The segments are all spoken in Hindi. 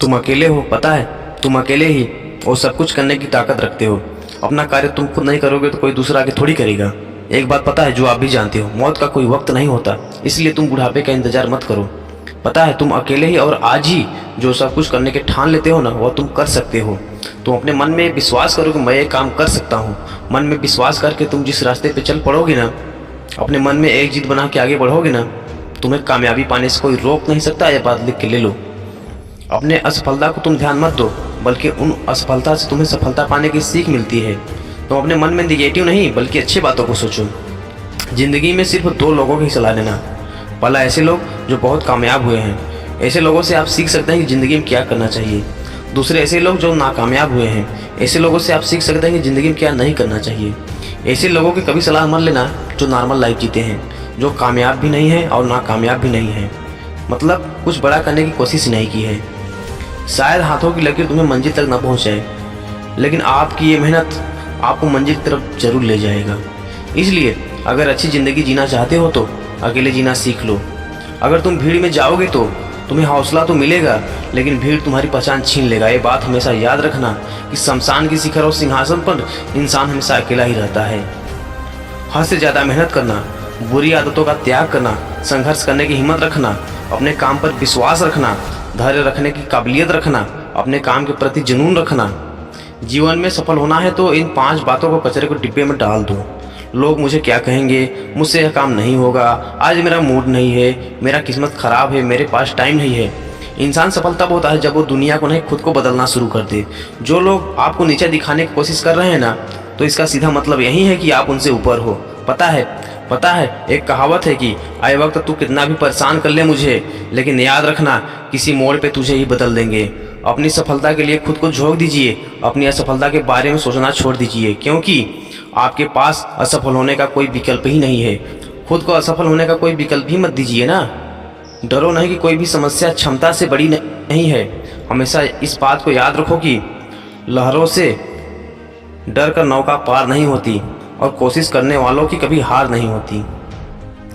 तुम अकेले हो, पता है। तुम अकेले ही वो सब कुछ करने की ताकत रखते हो। अपना कार्य तुम खुद नहीं करोगे तो कोई दूसरा आगे थोड़ी करेगा। एक बात पता है जो आप भी जानते हो, मौत का कोई वक्त नहीं होता, इसलिए तुम बुढ़ापे का इंतजार मत करो। पता है तुम अकेले ही और आज ही जो सब कुछ करने के ठान लेते हो ना, वो तुम कर सकते हो। तुम अपने मन में विश्वास करो कि मैं ये काम कर सकता हूँ। मन में विश्वास करके तुम जिस रास्ते पे चल पड़ोगे ना, अपने मन में एक जिद बना के आगे बढ़ोगे ना, तुम्हें कामयाबी पाने से कोई रोक नहीं सकता। ये बात लिख के ले लो। अपने असफलता को तुम ध्यान मत दो, बल्कि उन असफलता से तुम्हें सफलता पाने की सीख मिलती है। तुम अपने मन में निगेटिव नहीं बल्कि अच्छी बातों को सोचो। जिंदगी में सिर्फ दो लोगों की सलाह लेना। पहला ऐसे लोग जो बहुत कामयाब हुए हैं, ऐसे लोगों से आप सीख सकते हैं कि ज़िंदगी में क्या करना चाहिए। दूसरे ऐसे लोग जो नाकामयाब हुए हैं, ऐसे लोगों से आप सीख सकते हैं कि ज़िंदगी में क्या नहीं करना चाहिए। ऐसे लोगों की कभी सलाह मत लेना जो नॉर्मल लाइफ जीते हैं, जो कामयाब भी नहीं है और नाकामयाब भी नहीं है, मतलब कुछ बड़ा करने की कोशिश ही नहीं की है। शायद हाथों की लकीर तुम्हें मंजिल तक ना पहुँच जाए, लेकिन आपकी ये मेहनत आपको मंजिल की तरफ जरूर ले जाएगा। इसलिए अगर अच्छी ज़िंदगी जीना चाहते हो तो अकेले जीना सीख लो। अगर तुम भीड़ में जाओगे तो तुम्हें हौसला तो मिलेगा, लेकिन भीड़ तुम्हारी पहचान छीन लेगा। ये बात हमेशा याद रखना कि शमशान की शिखर और सिंहासन पर इंसान हमेशा अकेला ही रहता है। हद से ज़्यादा मेहनत करना, बुरी आदतों का त्याग करना, संघर्ष करने की हिम्मत रखना, अपने काम पर विश्वास रखना, धैर्य रखने की काबिलियत रखना, अपने काम के प्रति जुनून रखना। जीवन में सफल होना है तो इन 5 बातों को कचरे को डिब्बे में डाल दो। लोग मुझे क्या कहेंगे, मुझसे यह काम नहीं होगा, आज मेरा मूड नहीं है, मेरा किस्मत खराब है, मेरे पास टाइम नहीं है। इंसान सफल तब होता है जब वो दुनिया को नहीं खुद को बदलना शुरू कर दे। जो लोग आपको नीचे दिखाने की कोशिश कर रहे हैं ना, तो इसका सीधा मतलब यही है कि आप उनसे ऊपर हो। पता है एक कहावत है कि आए वक्त तू कितना भी परेशान कर ले मुझे, लेकिन याद रखना किसी मोड़ पे तुझे ही बदल देंगे। अपनी सफलता के लिए खुद को झोंक दीजिए, अपनी असफलता के बारे में सोचना छोड़ दीजिए, क्योंकि आपके पास असफल होने का कोई विकल्प ही नहीं है। खुद को असफल होने का कोई विकल्प ही मत दीजिए ना। डरो नहीं कि कोई भी समस्या क्षमता से बड़ी नहीं है। हमेशा इस बात को याद रखो कि लहरों से डर कर नौका पार नहीं होती और कोशिश करने वालों की कभी हार नहीं होती।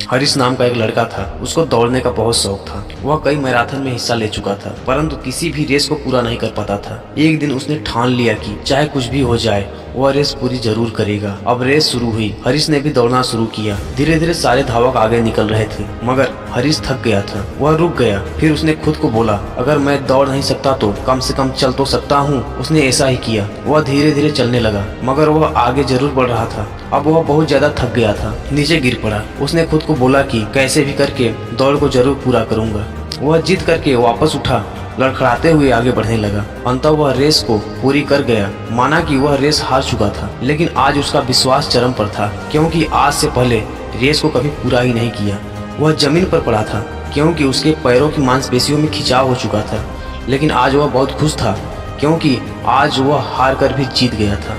हरीश नाम का एक लड़का था, उसको दौड़ने का बहुत शौक था। वह कई मैराथन में हिस्सा ले चुका था, परंतु किसी भी रेस को पूरा नहीं कर पाता था। एक दिन उसने ठान लिया कि चाहे कुछ भी हो जाए वह रेस पूरी जरूर करेगा। अब रेस शुरू हुई, हरीश ने भी दौड़ना शुरू किया। धीरे धीरे सारे धावक आगे निकल रहे थे, मगर हरीश थक गया था। वह रुक गया। फिर उसने खुद को बोला, अगर मैं दौड़ नहीं सकता तो कम से कम चल तो सकता हूँ। उसने ऐसा ही किया। वह धीरे धीरे चलने लगा, मगर वह आगे जरूर बढ़ रहा था। अब वह बहुत ज्यादा थक गया था, नीचे गिर पड़ा। उसने खुद को बोला कि कैसे भी करके दौड़ को जरूर पूरा करूंगा। वह जिद करके वापस उठा, लड़खड़ाते हुए आगे बढ़ने लगा। अंततः वह रेस को पूरी कर गया। माना कि वह रेस हार चुका था, लेकिन आज उसका विश्वास चरम पर था, क्योंकि आज से पहले रेस को कभी पूरा ही नहीं किया। वह जमीन पर पड़ा था, क्योंकि उसके पैरों की मांसपेशियों में खिंचाव हो चुका था। लेकिन आज वह बहुत खुश था, क्योंकि आज वह हार कर भी जीत गया था।